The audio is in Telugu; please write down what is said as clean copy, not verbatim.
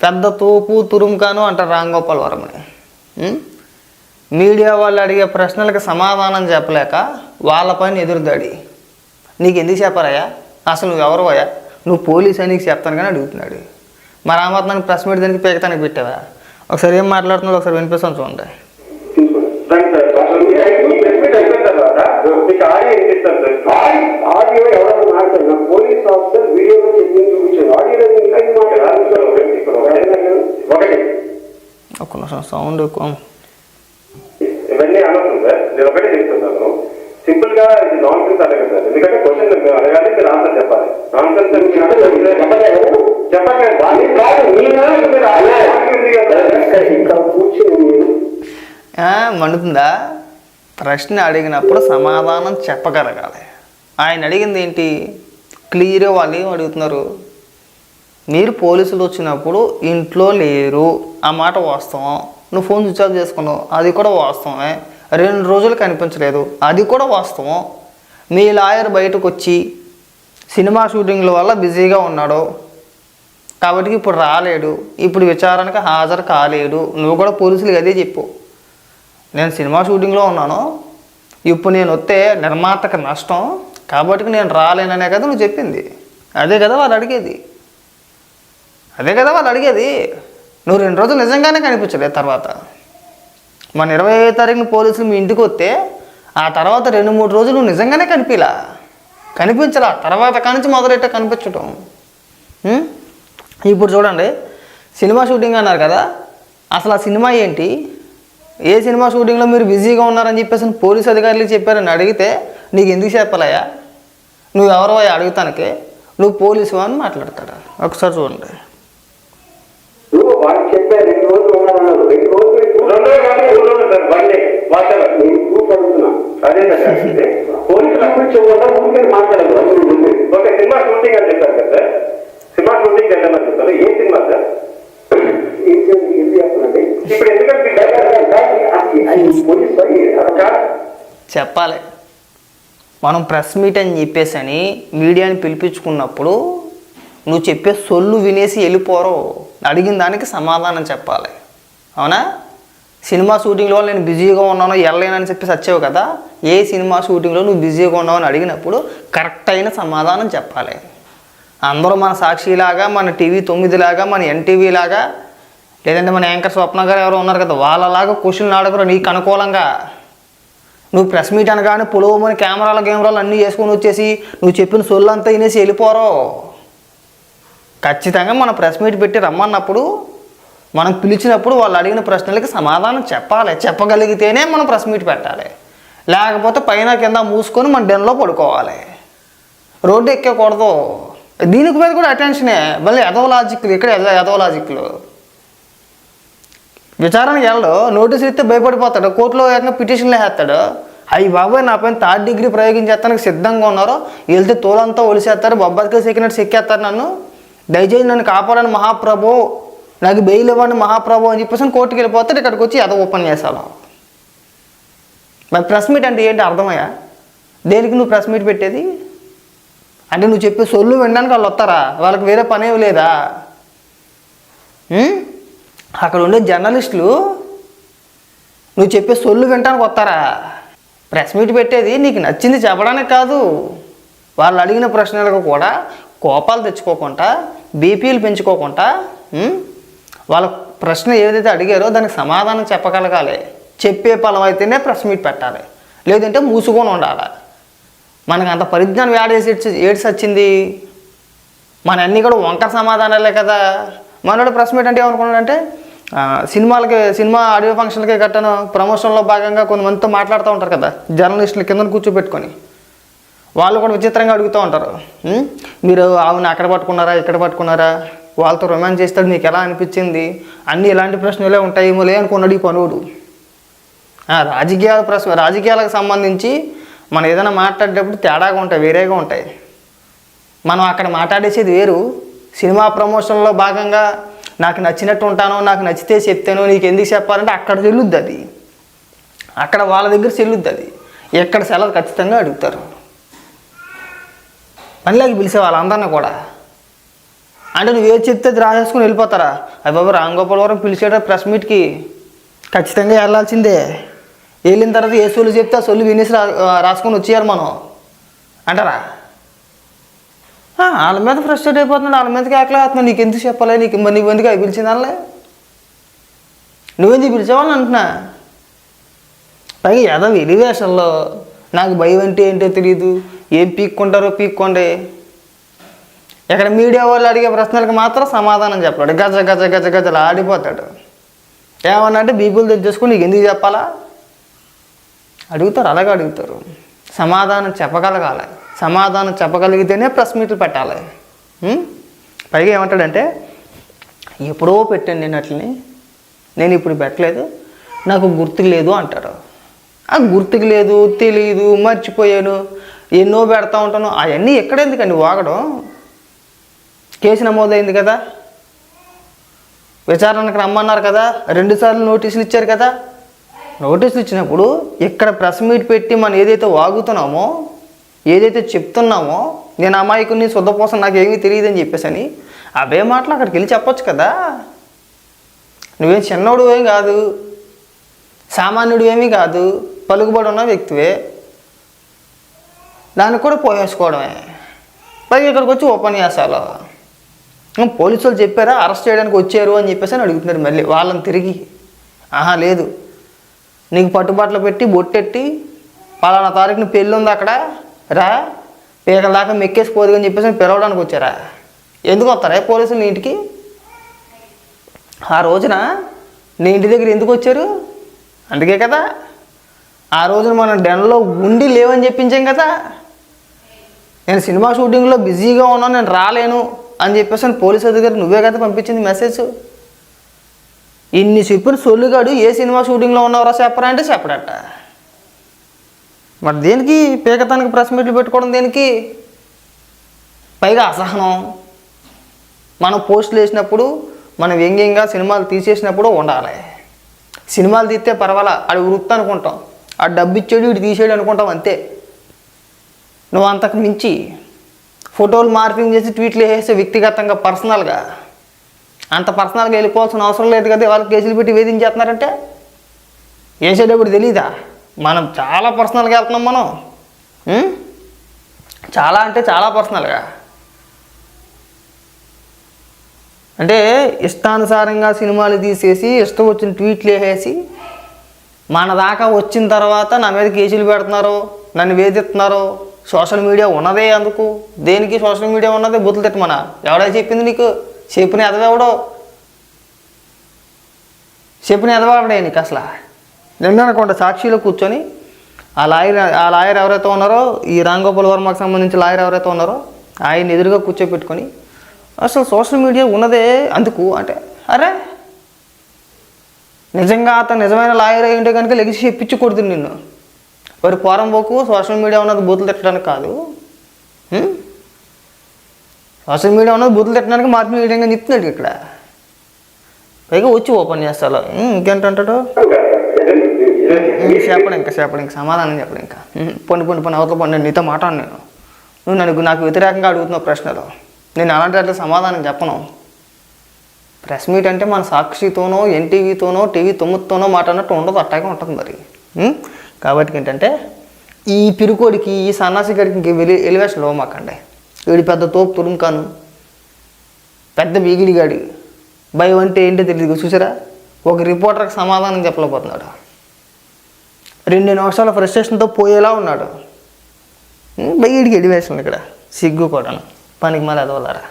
పెద్ద తోపు తురుముకాను అంటారు రామ్ గోపాల్ వర్మని. మీడియా వాళ్ళు అడిగే ప్రశ్నలకు సమాధానం చెప్పలేక వాళ్ళ పైన ఎదురుదాడి. నీకు ఎందుకు చెప్పారయ్యా, అసలు నువ్వు ఎవరు అయ్యా, నువ్వు పోలీస్ అని నీకు చెప్తాను కానీ అడుగుతున్నాడు. మరి ఆ మాత్రానికి ప్రెస్ మీట్ దానికి పేకతానికి పెట్టావా? ఒకసారి ఏం మాట్లాడుతున్నావు ఒకసారి వినిపిస్తాను చూడండి. ఒక్క నిమిషం సౌండ్ ఎక్కువ. ఇవన్నీ అనవసరం సార్, నేను ఒకటే చెప్తున్నాను. సింపుల్ గా ఇది నాన్ సెన్స్ అడగదు సార్. ఎందుకంటే క్వశ్చన్ అడగాలి, మీరు ఆన్సర్ చెప్పాలి. నాన్ సెన్స్ మండుతుందా? ప్రశ్న అడిగినప్పుడు సమాధానం చెప్పగలగాలి. ఆయన అడిగింది ఏంటి? క్లియర్గా వాళ్ళు ఏం అడుగుతున్నారు, మీరు పోలీసులు వచ్చినప్పుడు ఇంట్లో లేరు, ఆ మాట వాస్తవం. నువ్వు ఫోన్ స్విచ్ ఆఫ్ చేసుకున్నావు, అది కూడా వాస్తవమే. 2 రోజులు కనిపించలేదు, అది కూడా వాస్తవం. మీ లాయర్ బయటకు వచ్చి సినిమా షూటింగ్ల వల్ల బిజీగా ఉన్నాడు కాబట్టి ఇప్పుడు రాలేడు, ఇప్పుడు విచారణకు హాజరు కాలేడు. నువ్వు కూడా పోలీసులకు అదే చెప్పు, నేను సినిమా షూటింగ్లో ఉన్నాను, ఇప్పుడు నేను వస్తే నిర్మాతకు నష్టం కాబట్టి నేను రాలేననే కదా నువ్వు చెప్పింది. అదే కదా వాళ్ళు అడిగేది, అదే కదా వాళ్ళు అడిగేది. నువ్వు 2 రోజులు నిజంగానే కనిపించలేదు. తర్వాత మన 25వ తారీఖున పోలీసులు మీ ఇంటికి వస్తే ఆ తర్వాత 2-3 రోజులు నువ్వు నిజంగానే కనిపించలా. తర్వాత కానించి మొదలెట్ట కనిపించటం. ఇప్పుడు చూడండి, సినిమా షూటింగ్ అన్నారు కదా, అసలు ఆ సినిమా ఏంటి, ఏ సినిమా షూటింగ్లో మీరు బిజీగా ఉన్నారని చెప్పేసి పోలీసు అధికారులు చెప్పారని అడిగితే నీకు ఎందుకు చెప్పాలయ్యా, నువ్వు ఎవరో అడుగుతానికి, నువ్వు పోలీసు అని మాట్లాడతాడు. ఒకసారి చూడండి. ఓకే, సినిమా షూటింగ్ అని చెప్పారు కదా, సినిమా షూటింగ్ వెళ్ళమని చెప్పారు. ఏ సినిమా సార్? ఇప్పుడు ఎందుకంటే చెప్పాలి. మనం ప్రెస్ మీట్ అని చెప్పేసి అని మీడియాని పిలిపించుకున్నప్పుడు నువ్వు చెప్పే సొల్లు వినేసి వెళ్ళిపోరు, అడిగిన దానికి సమాధానం చెప్పాలి. అవునా? సినిమా షూటింగ్లో నేను బిజీగా ఉన్నాను వెళ్ళలేనని చెప్పేసి వచ్చావు కదా, ఏ సినిమా షూటింగ్లో నువ్వు బిజీగా ఉన్నావు అని అడిగినప్పుడు కరెక్ట్ అయిన సమాధానం చెప్పాలి. అందరూ మన సాక్షిలాగా, మన టీవీ 9 లాగా, మన ఎన్టీవీ లాగా, లేదంటే మన యాంకర్ స్వప్న గారు ఎవరో ఉన్నారు కదా, వాళ్ళలాగా క్వశ్చన్లు అడగరు నీకు అనుకూలంగా. నువ్వు ప్రెస్ మీట్ అనగానే పొలవమని కెమెరాలు అన్నీ వేసుకొని వచ్చేసి నువ్వు చెప్పిన సొల్లు అంతా వినేసి వెళ్ళిపోరు. ఖచ్చితంగా మనం ప్రెస్ మీట్ పెట్టి రమ్మన్నప్పుడు, మనం పిలిచినప్పుడు వాళ్ళు అడిగిన ప్రశ్నలకి సమాధానం చెప్పాలి. చెప్పగలిగితేనే మనం ప్రెస్ మీట్ పెట్టాలి. లేకపోతే పైన కింద మూసుకొని మన డెన్లో పడుకోవాలి, రోడ్డు ఎక్కకూడదు. దీనికి మీద కూడా అటెన్షనే. మళ్ళీ ఎదవలాజిక్లు, ఇక్కడ ఎదవలాజిక్లు. విచారణకి వెళ్ళడు, నోటీసులు ఇస్తే భయపడిపోతాడు, కోర్టులో ఏకంగా పిటిషన్లు వేస్తాడు. అయ్యి బాబాయ్ నా పైన 3rd డిగ్రీ ప్రయోగించేస్తానికి సిద్ధంగా ఉన్నారు, వెళ్తే తోలంతా ఒలిసేస్తారు, బొబ్బరికాయ సెక్కినట్టు సెక్కేస్తారు, నన్ను దయచేసి నన్ను కాపాడని మహాప్రభు, నాకు బెయిల్ ఇవ్వండి మహాప్రభు అని చెప్పేసి కోర్టుకి వెళ్ళిపోతాడు. ఇక్కడికి వచ్చి ఏదో ఉపన్యాసాలు. మరి ప్రెస్ మీట్ అంటే ఏంటి అర్థమయ్యా? దేనికి నువ్వు ప్రెస్ మీట్ పెట్టేది? అంటే నువ్వు చెప్పే సొల్లు వినడానికి వాళ్ళు వస్తారా? వాళ్ళకి వేరే పనేవి లేదా? అక్కడ ఉండే జర్నలిస్టులు నువ్వు చెప్పే సొల్లు వినడానికి వస్తారా? ప్రెస్ మీట్ పెట్టేది నీకు నచ్చింది చెప్పడానికి కాదు, వాళ్ళు అడిగిన ప్రశ్నలకు కూడా కోపాలు తెచ్చుకోకుండా, బీపీలు పెంచుకోకుండా, వాళ్ళ ప్రశ్న ఏదైతే అడిగారో దానికి సమాధానం చెప్పగలగాలి. చెప్పే ఫలం అయితేనే ప్రెస్ మీట్ పెట్టాలి, లేదంటే మూసుకొని ఉండాలి. మనకు అంత పరిజ్ఞానం ఏడ్స్ వచ్చింది. మన అన్నీ కూడా వంకర సమాధానాలే కదా. మనోడు ప్రెస్ మీట్ అంటే ఏమనుకున్నాడంటే, సినిమా ఆడియో ఫంక్షన్లకి గట్టను ప్రమోషన్లో భాగంగా కొంతమందితో మాట్లాడుతూ ఉంటారు కదా జర్నలిస్టులు, కింద కూర్చోబెట్టుకొని. వాళ్ళు కూడా విచిత్రంగా అడుగుతూ ఉంటారు, మీరు ఆవుని అక్కడ పట్టుకున్నారా ఇక్కడ పట్టుకున్నారా, వాళ్ళతో రొమాన్స్ చేస్తాడు మీకు ఎలా అనిపించింది, అన్నీ ఇలాంటి ప్రశ్నలే ఉంటాయేమోలే అనుకున్నాడు ఈ పనుడు. రాజకీయాలకు సంబంధించి మనం ఏదైనా మాట్లాడేటప్పుడు తేడాగా ఉంటాయి, వేరేగా ఉంటాయి. మనం అక్కడ మాట్లాడేసేది వేరు. సినిమా ప్రమోషన్లో భాగంగా నాకు నచ్చినట్టు ఉంటాను, నాకు నచ్చితే చెప్తాను, నీకు ఎందుకు చెప్పాలంటే అక్కడ చెల్లుద్ది అది, అక్కడ వాళ్ళ దగ్గర చెల్లుద్ది అది. ఎక్కడ సెలవు ఖచ్చితంగా అడుగుతారు. పనిలోకి పిలిచే వాళ్ళందరినీ కూడా అంటే నువ్వు ఏది చెప్తే అది రాసేసుకుని వెళ్ళిపోతారా? అయ్య బాబు రాంగోపాలవరం పిలిచేట ప్రెస్ మీట్కి ఖచ్చితంగా వెళ్ళాల్సిందే. వెళ్ళిన తర్వాత ఏ సొల్లు చెప్తే ఆ సొల్లు వినేసి రాసుకొని వచ్చేయాలి మనం అంటారా? వాళ్ళ మీద ఫ్రస్ట్రేట్ అయిపోతున్నాడు, వాళ్ళ మీదకి ఆకలేస్తున్నావు, నీకు ఎందుకు చెప్పాలి, నీకు మరి నువ్వు ఎందుకు అవి పిలిచింది వాళ్ళే, నువ్వెందుకు పిలిచేవాళ్ళని అంటున్నా. పైగా ఏదో ఎలివేషన్లో నాకు భయం అంటే ఏంటో తెలియదు, ఏం పీక్కుంటారో పీక్కోండి. ఇక్కడ మీడియా వాళ్ళు అడిగే ప్రశ్నలకు మాత్రం సమాధానం చెప్పాడు, గజ గజ గజ గజలు ఆడిపోతాడు. ఏమన్నా అంటే బీపులు తెచ్చేసుకుని నీకు ఎందుకు చెప్పాలా అడుగుతారు, అలాగే అడుగుతారు. సమాధానం చెప్పగలగాలి, సమాధానం చెప్పగలిగితేనే ప్రెస్ మీట్లు పెట్టాలి. పైగా ఏమంటాడంటే ఎప్పుడో పెట్టాను నేను అట్లని, నేను ఇప్పుడు పెట్టలేదు, నాకు గుర్తుకు లేదు అంటాడు. ఆ గుర్తుకు లేదు, తెలియదు, మర్చిపోయాను, ఎన్నో పెడతా ఉంటాను, అవన్నీ ఎక్కడెందుకండి వాగడం. కేసు నమోదైంది కదా, విచారణకు రమ్మన్నారు కదా, 2 సార్లు నోటీసులు ఇచ్చారు కదా. నోటీసులు ఇచ్చినప్పుడు ఇక్కడ ప్రెస్ మీట్ పెట్టి మనం ఏదైతే వాగుతున్నామో, ఏదైతే చెప్తున్నామో, నేను అమాయకుని శుద్ధపోసం నాకు ఏమీ తెలియదని చెప్పేసని అవే మాటలు అక్కడికి వెళ్ళి చెప్పొచ్చు కదా. నువ్వేం చిన్నోడు ఏం కాదు, సామాన్యుడు ఏమీ కాదు, పలుకుబడి ఉన్న వ్యక్తివే, దానికి కూడా పోయేసుకోవడమే. పైగా ఇక్కడికి వచ్చి ఉపన్యాసాలు. పోలీసులు చెప్పారా అరెస్ట్ చేయడానికి వచ్చారు అని చెప్పేసి అని అడుగుతున్నారు మళ్ళీ వాళ్ళని తిరిగి. లేదు, నీకు పట్టుబాట్లు పెట్టి బొట్టెట్టి పలానా తారీఖున పెళ్ళి ఉంది అక్కడ రా, పీకల దాకా మెక్కేసి పోదు అని చెప్పేసి పిలవడానికి వచ్చారా? ఎందుకు వస్తారా పోలీసులు నీ ఇంటికి? ఆ రోజున నీ ఇంటి దగ్గర ఎందుకు వచ్చారు? అందుకే కదా ఆ రోజున మనం డెన్లో ఉండి లేవని చెప్పించాం కదా. నేను సినిమా షూటింగ్లో బిజీగా ఉన్నాను, నేను రాలేను అని చెప్పేసి పోలీసు అధికారి నువ్వే కదా పంపించింది మెసేజ్. ఇన్ని చెప్పిన సొల్లుగాడు ఏ సినిమా షూటింగ్లో ఉన్నవరా చెప్పరా అంటే చెప్పడట. మరి దేనికి పీకతానికి ప్రెస్ మీట్లు పెట్టుకోవడం దేనికి? పైగా అసహనం. మనం పోస్టులు వేసినప్పుడు, మనం వ్యంగ్యంగా సినిమాలు తీసేసినప్పుడు ఉండాలి. సినిమాలు తీస్తే పర్వాలా, ఆడు వృత్తి అనుకుంటాం, ఆ డబ్బు ఇచ్చాడు ఇటు తీసేయడు అనుకుంటాం, అంతే. నువ్వు అంతకు మించి ఫోటోలు మార్పింగ్ చేసి ట్వీట్లు వేసే వ్యక్తిగతంగా పర్సనల్గా అంత పర్సనల్గా వెళ్ళిపోవాల్సిన అవసరం లేదు కదా. వాళ్ళకి కేసులు పెట్టి వేధించేస్తున్నారంటే వేసేటప్పుడు తెలీదా? మనం చాలా పర్సనల్గా వెళ్తున్నాం మనం, చాలా అంటే చాలా పర్సనల్గా. అంటే ఇష్టానుసారంగా సినిమాలు తీసేసి ఇష్టం వచ్చిన ట్వీట్లు వేసేసి మన దాకా వచ్చిన తర్వాత నా మీద కేసులు పెడుతున్నారు, నన్ను వేధిస్తున్నారు. సోషల్ మీడియా ఉన్నదే అందుకు, దేనికి సోషల్ మీడియా ఉన్నదే బూతులు తిట్టమన. ఎవడో చెప్పింది నీకు? చెప్పిన ఎదవెవడో, చెప్పిన ఎదవాడే నీకు అసలు. నిన్న అనుకోండి సాక్షిలో కూర్చొని ఆ లాయర్ ఎవరైతే ఉన్నారో, ఈ రాంగోపాల్ వర్మకు సంబంధించి లాయర్ ఎవరైతే ఉన్నారో ఆయన ఎదురుగా కూర్చోపెట్టుకొని అసలు సోషల్ మీడియా ఉన్నదే అందుకు అంటే, అరే నిజంగా అతను నిజమైన లాయర్ అయి ఉంటే కనుక లెగిసి చెప్పించి కొడుతుంది నిన్ను. వారి పోరం పోకు సోషల్ మీడియా ఉన్నది బూతులు తిట్టడానికి కాదు, సోషల్ మీడియా ఉన్నది బూతులు తిట్టడానికి మార్పు మీడియంగా చెప్తున్నాడు ఇక్కడ. పైగా వచ్చి ఓపెన్ చేస్తాలో ఇంకేంటంటాడు, చెప్పడు ఇంకా సమాధానం చెప్పడు ఇంకా. పొండి అవతల పండి నీతో మాట్లాడు, నువ్వు నాకు వ్యతిరేకంగా అడుగుతున్నావు ప్రశ్నలు, నేను అలాంటి సమాధానం చెప్పను. ప్రెస్ మీట్ అంటే మన సాక్షితోనో ఎన్టీవీతోనో టీవీ 9తోనో మాట్లాడినట్టు ఉండదు, అట్టాగే ఉంటుంది మరి. కాబట్టి ఏంటంటే ఈ పిరుకోడికి, ఈ సన్నాసి గడికి ఇంక ఎలివేషన్ ఇవ్వమాకండి. వీడి పెద్ద తోపు తురుముకాను, పెద్ద బీగిలిగాడి, భయం అంటే ఏంటో తెలియదు. చూసారా, ఒక రిపోర్టర్కి సమాధానం చెప్పలేకపోతున్నాడు, 2 నిమిషాల ఫ్రస్ట్రేషన్తో పోయేలా ఉన్నాడు. బయటికి ఎలివేషన్ ఇక్కడ సిగ్గు కూడాను, పనికి మళ్ళీ అదవలారా.